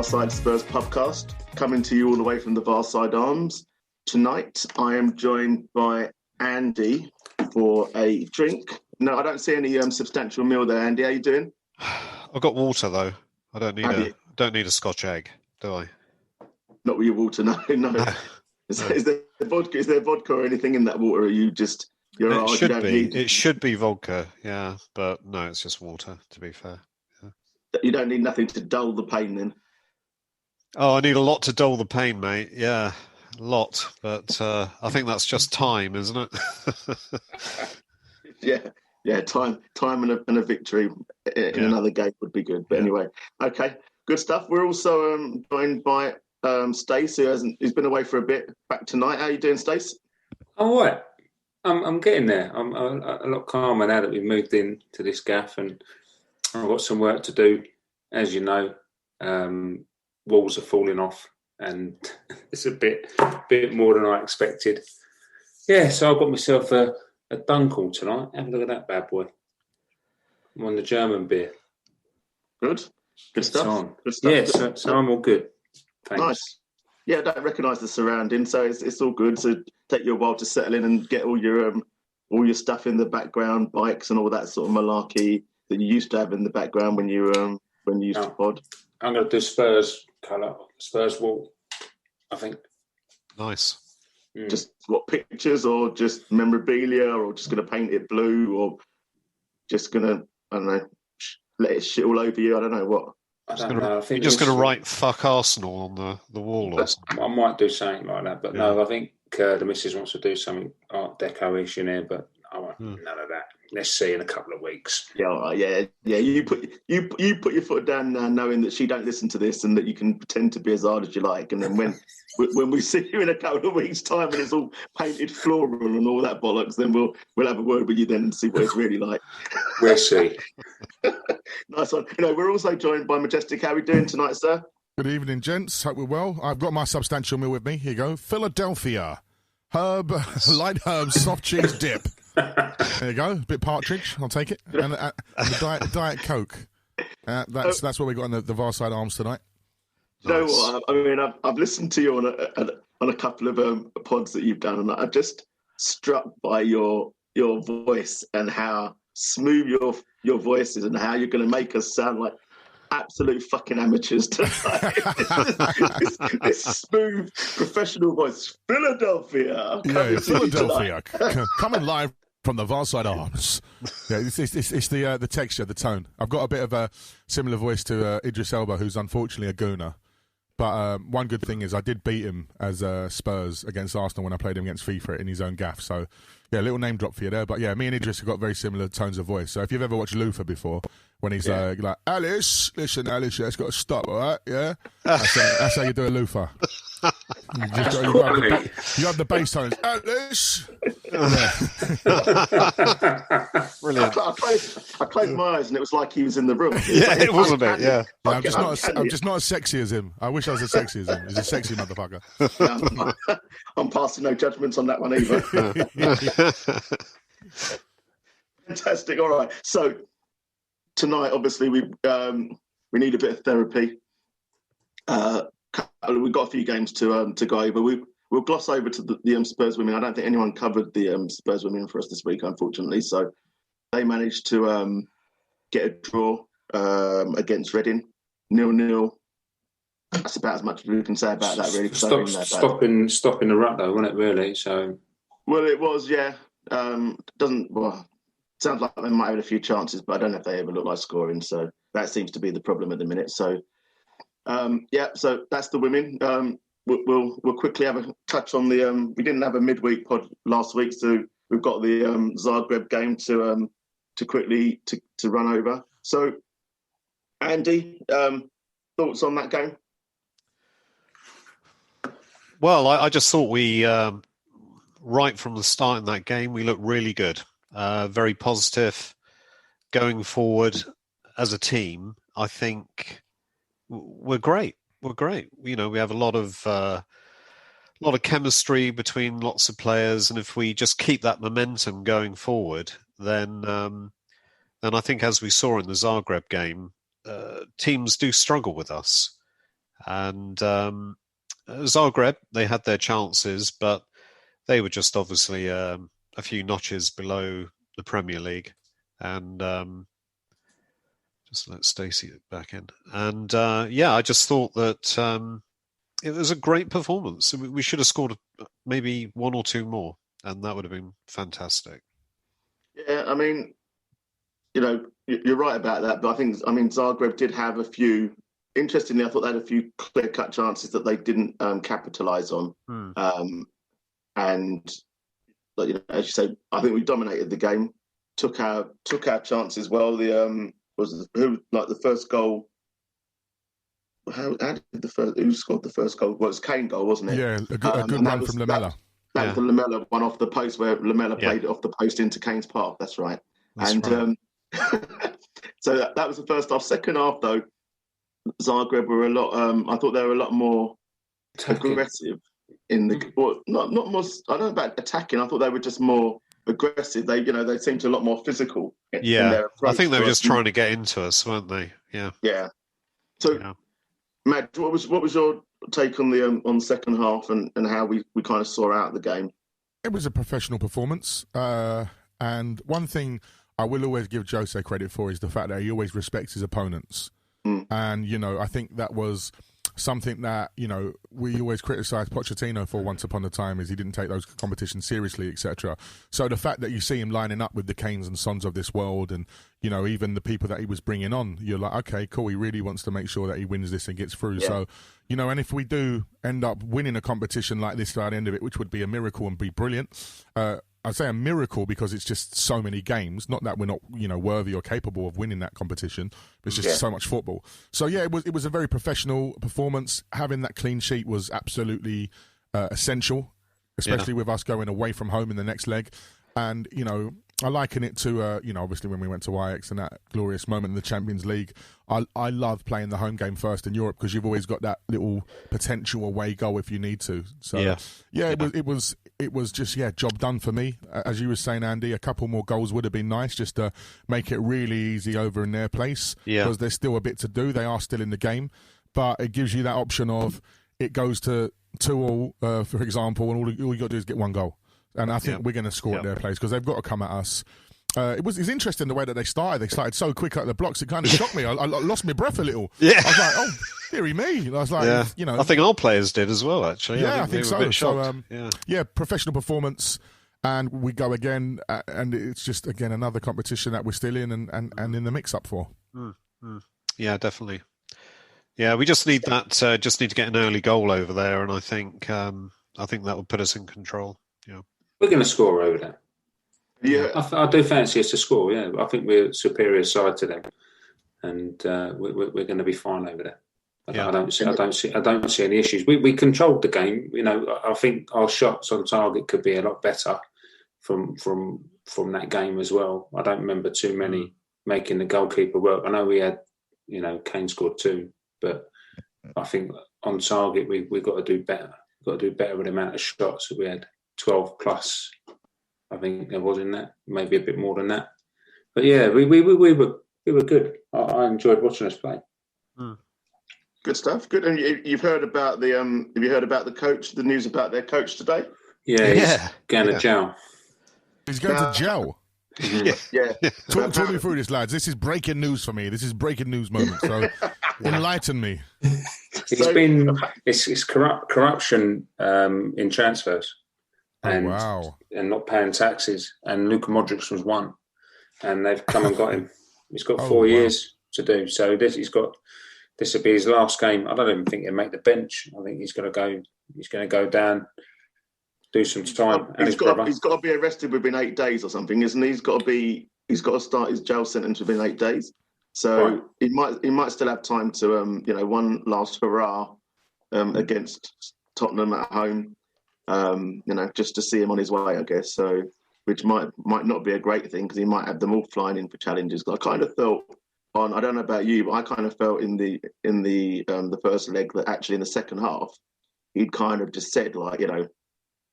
Farside Spurs pubcast, coming to you all the way from the Farside Arms. Tonight, I am joined by Andy for a drink. No, I don't see any substantial meal there, Andy. How you doing? I've got water though. I don't need a Scotch egg, do I? Not with your water, no. Is there vodka or anything in that water? Or are you just It should be vodka, yeah, but no, it's just water. To be fair, you don't need nothing to dull the pain then. Oh, I need a lot to dull the pain, mate. Yeah, a lot, but I think that's just time, isn't it? Yeah. Time and a victory in another game would be good. But anyway, okay, good stuff. We're also joined by Stace, who's been away for a bit. Back tonight. How are you doing, Stace? All right. I'm getting there. I'm a lot calmer now that we've moved into this gaff, and I've got some work to do. As you know, walls are falling off, and it's a bit more than I expected. Yeah, so I've got myself a Dunkel tonight. Have a look at that bad boy. I'm on the German beer. Good stuff. Yeah, so I'm all good. Thanks. Nice. Yeah, I don't recognise the surroundings, so it's all good. So take you a while to settle in and get all your stuff in the background, bikes and all that sort of malarkey that you used to have in the background when you used to pod. I'm going to do Spurs colour, Spurs wall, I think. Nice. Just what, pictures or just memorabilia, or just going to paint it blue, or just going to, I don't know, let it shit all over you? I don't know what. You're just going to write "fuck Arsenal" on the wall or something. I might do something like that, but no, I think the missus wants to do something Art Deco-ish in here, but I won't. None of that. Let's see in a couple of weeks. Yeah. You put your foot down now, knowing that she don't listen to this, and that you can pretend to be as hard as you like. And then when we see you in a couple of weeks' time and it's all painted floral and all that bollocks, then we'll have a word with you then and see what it's really like. We'll see. Nice one. We're also joined by Majestic. How are we doing tonight, sir? Good evening, gents. Hope we're well. I've got my substantial meal with me. Here you go. Philadelphia. Light herb, soft cheese dip. There you go. A bit partridge. I'll take it. And the Diet Coke. That's what we got on the Varside Arms tonight. You know what? I mean, I've listened to you on a couple of pods that you've done, and I'm just struck by your voice and how smooth your voice is, and how you're going to make us sound like absolute fucking amateurs tonight. this smooth professional voice. Philadelphia. Yeah, Philadelphia. Coming live from the Varside Arms. Yeah, it's the texture, the tone. I've got a bit of a similar voice to Idris Elba, who's unfortunately a gooner. But one good thing is I did beat him as Spurs against Arsenal when I played him against FIFA in his own gaff. So, yeah, a little name drop for you there. But, yeah, me and Idris have got very similar tones of voice. So if you've ever watched Luther before, when he's like, Alice, listen, Alice, it's got to stop, all right? Yeah? That's how you do a Luther. You have the bass tones. Alice! Brilliant. I closed my eyes and it was like he was in the room. It wasn't it? Yeah. I'm just not as sexy as him. I wish I was as sexy as him. He's a sexy motherfucker. I'm passing no judgments on that one either. Fantastic. All right. So tonight, obviously, we need a bit of therapy. We've got a few games to go over. We'll gloss over to the Spurs women. I don't think anyone covered the Spurs women for us this week, unfortunately. So they managed to get a draw against Reading, 0-0. That's about as much as we can say about that, really. Stopping the rut, though, wasn't it? Really? So. Well, it was, yeah. Sounds like they might have had a few chances, but I don't know if they ever look like scoring. So that seems to be the problem at the minute. So. So that's the women. We'll quickly have a touch on the. We didn't have a midweek pod last week, so we've got the Zagreb game to quickly to run over. So, Andy, thoughts on that game? Well, I just thought we right from the start in that game we looked really good, very positive, going forward as a team. I think. We're great. We have a lot of chemistry between lots of players, and if we just keep that momentum going forward, then I think, as we saw in the Zagreb game, teams do struggle with us. And Zagreb, they had their chances, but they were just obviously a few notches below the Premier League. And just let Stacey back in. And I just thought that it was a great performance. We should have scored maybe one or two more, and that would have been fantastic. Yeah, I mean, you're right about that, but I mean, Zagreb did have a few. Interestingly, I thought they had a few clear-cut chances that they didn't capitalise on. And as you say, I think we dominated the game, took our chances well. The the first goal. Who scored the first goal? Well, it was Kane goal, wasn't it? Yeah, a good run from Lamela. That was the Lamela one off the post where Lamela played it off the post into Kane's path. That's right. Right. So that was the first half. Second half, though, Zagreb were a lot. I thought they were a lot more aggressive in the. Well, not more. I don't know about attacking. I thought they were just more aggressive. They seemed a lot more physical. In their approach. I think they were just trying to get into us, weren't they? Yeah. Yeah. So, Matt, what was your take on the second half and how we kind of saw out the game? It was a professional performance, and one thing I will always give Jose credit for is the fact that he always respects his opponents. And, I think that was something that, we always criticised Pochettino for once upon a time, is he didn't take those competitions seriously, etc. So the fact that you see him lining up with the Kanes and Sons of this world and, even the people that he was bringing on, you're like, okay, cool, he really wants to make sure that he wins this and gets through. Yeah. So, and if we do end up winning a competition like this at the end of it, which would be a miracle and be brilliant, I say a miracle because it's just so many games. Not that we're not, worthy or capable of winning that competition. It's just so much football. So it was a very professional performance. Having that clean sheet was absolutely essential, especially with us going away from home in the next leg. And I liken it to obviously when we went to Ajax and that glorious moment in the Champions League. I love playing the home game first in Europe because you've always got that little potential away goal if you need to. So it was just job done for me. As you were saying, Andy, a couple more goals would have been nice just to make it really easy over in their place because there's still a bit to do. They are still in the game, but it gives you that option of it goes to 2-2, for example, and all you got to do is get one goal. And I think we're going to score at their place because they've got to come at us. It's interesting the way that they started. They started so quick at the blocks. It kind of shocked me. I lost my breath a little. Yeah. I was like, oh, dearie me. I was like, I think our players did as well, actually. Yeah, I think so. So, professional performance. And we go again. And it's just, again, another competition that we're still in and in the mix-up for. Yeah, definitely. Yeah, we just need that. Just need to get an early goal over there. And I think that will put us in control. Yeah. We're going to score over there. Yeah, I do fancy us to score. Yeah, I think we're a superior side to them, and we're going to be fine over there. I don't see any issues. We controlled the game. I think our shots on target could be a lot better from that game as well. I don't remember too many making the goalkeeper work. I know we had, Kane scored 2, but I think on target we've got to do better. Got to do better with the amount of shots that we had. 12 plus, I think there was in that, maybe a bit more than that. But yeah, we were good. I enjoyed watching us play. Good stuff. Good. And you've heard about the have you heard about the coach? The news about their coach today? Yeah, he's going to jail. He's going to jail. Yeah. Talk me through this, lads. This is breaking news for me. This is breaking news moment. So enlighten me. It's corruption in transfers. And not paying taxes. And Luka Modric was one. And they've come and got him. He's got 4 years to do. So this will be his last game. I don't even think he'll make the bench. I think he's going to go down, do some time. He's got to be arrested within 8 days or something, isn't he? He's got to start his jail sentence within 8 days. So he might still have time to one last hurrah against Tottenham at home. Just to see him on his way, I guess. So, which might not be a great thing because he might have them all flying in for challenges. I kind of felt I don't know about you, but I kind of felt in the first leg that actually in the second half he'd kind of just said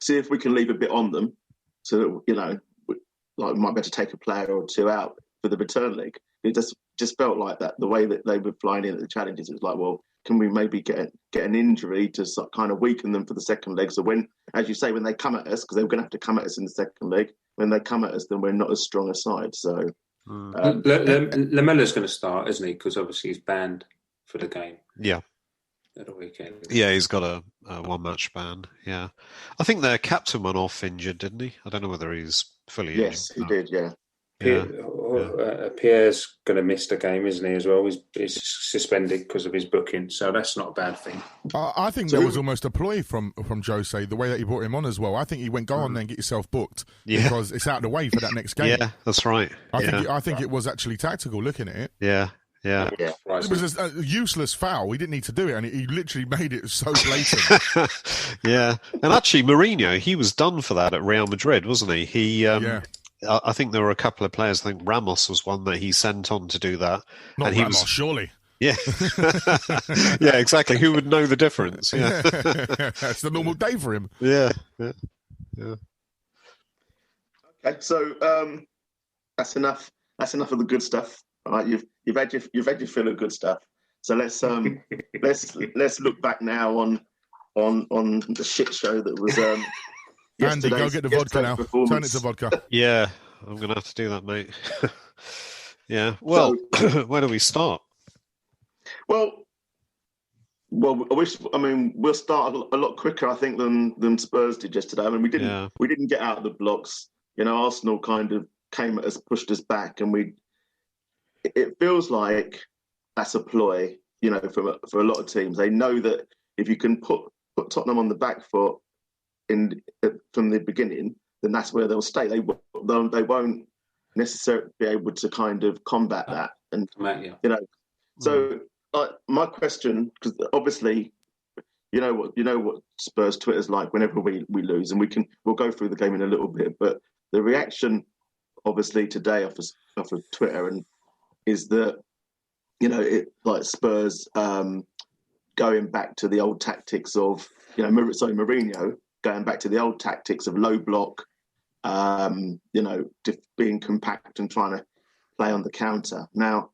see if we can leave a bit on them, so that we might better take a player or two out for the return leg. It just felt like that the way that they were flying in at the challenges. It was like, well, can we maybe get an injury to kind of weaken them for the second leg? So when, as you say, when they come at us, because they're going to have to come at us in the second leg, when they come at us, then we're not as strong a side. So Lamela's going to start, isn't he? Because obviously he's banned for the game. Yeah. At the weekend. Yeah, he's got a one-match ban. Yeah. I think their captain went off injured, didn't he? I don't know whether he's fully injured. Yes, he did, yeah. Pierre's going to miss the game, isn't he, as well? He's suspended because of his booking, so that's not a bad thing. I think there was almost a ploy from Jose, the way that he brought him on as well. I think he went, go on then, get yourself booked, because it's out of the way for that next game. Yeah, that's right. I think it was actually tactical, looking at it. Yeah. It was a useless foul. We didn't need to do it, and he literally made it so blatant. Yeah. And actually, Mourinho, he was done for that at Real Madrid, wasn't he? I think there were a couple of players. I think Ramos was one that he sent on to do that. Not and he Ramos, surely. Yeah. Yeah, exactly. Who would know the difference? Yeah. It's the normal day for him. Yeah. Okay, so that's enough. That's enough of the good stuff. All right, you've had your fill of good stuff. So let's look back now on the shit show that was Andy, go get the vodka now. Turn it to vodka. Yeah, I'm going to have to do that, mate. Yeah. Well, so, where do we start? Well, I mean, we'll start a lot quicker, I think, than Spurs did yesterday. I mean, we didn't get out of the blocks. You know, Arsenal kind of came at us, pushed us back, and it feels like that's a ploy. You know, for a lot of teams, they know that if you can put Tottenham on the back foot from the beginning, then that's where they'll stay. They won't necessarily be able to kind of combat that, and you know. So my question, because obviously, you know what Spurs Twitter's like whenever we lose, and we'll go through the game in a little bit, but the reaction, obviously today off of Twitter, and is that, you know, it like Spurs going back to the old tactics of, you know, Mourinho going back to the old tactics of low block, you know, being compact and trying to play on the counter. Now,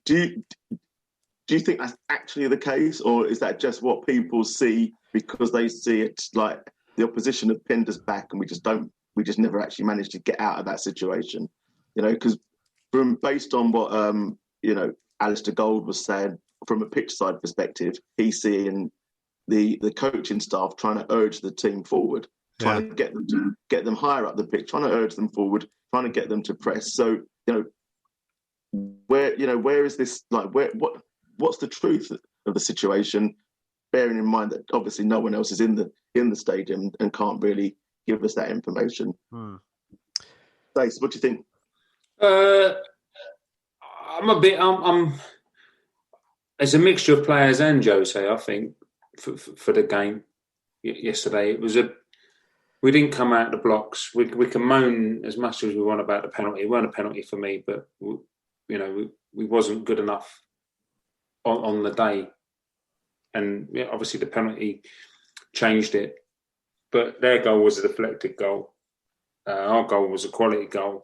do you think that's actually the case, or is that just what people see because they see it like the opposition have pinned us back and we just never actually managed to get out of that situation? You know, because based on what you know, Alistair Gold was saying from a pitch side perspective, he's seeing the coaching staff trying to urge the team forward, trying to get them higher up the pitch, trying to urge them forward, trying to get them to press. So, you know, where is this, like, what's the truth of the situation, bearing in mind that obviously no one else is in the stadium and can't really give us that information. Dace, what do you think? I'm it's a mixture of players and Jose, I think, for the game yesterday. We didn't come out the blocks. We can moan as much as we want about the penalty. It wasn't a penalty for me, but you know, we wasn't good enough on the day, and obviously the penalty changed it. But their goal was a deflected goal. Our goal was a quality goal.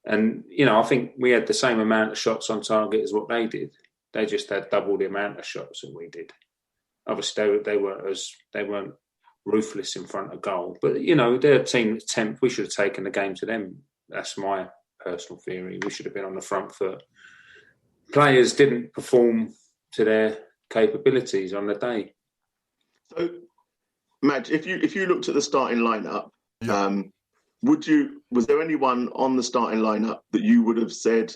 And, you know, I think we had the same amount of shots on target as what they did. They just had double the amount of shots that we did. Obviously, they weren't ruthless in front of goal. But, you know, they're a team that's 10th. We should have taken the game to them. That's my personal theory. We should have been on the front foot. Players didn't perform to their capabilities on the day. So, Madge, if you looked at the starting lineup, was there anyone on the starting lineup that you would have said,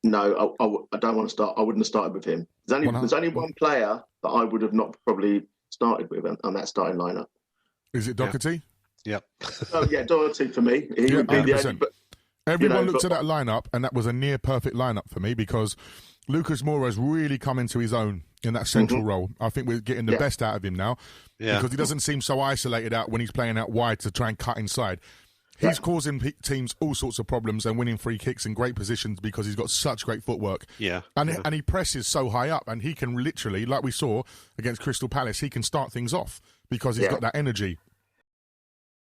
no, I don't want to start, I wouldn't have started with him? There's only one player that I would have not probably started with on that starting lineup. Is it Doherty? Yep. Oh, yeah, Doherty for me. He would be the only, but, everyone looked at that lineup, and that was a near perfect lineup for me, because Lucas Moura's really come into his own in that central role. I think we're getting the best out of him now, because he doesn't seem so isolated out when he's playing out wide to try and cut inside. He's causing teams all sorts of problems and winning free kicks in great positions because he's got such great footwork. And he presses so high up, and he can literally, like we saw against Crystal Palace, he can start things off because he's got that energy.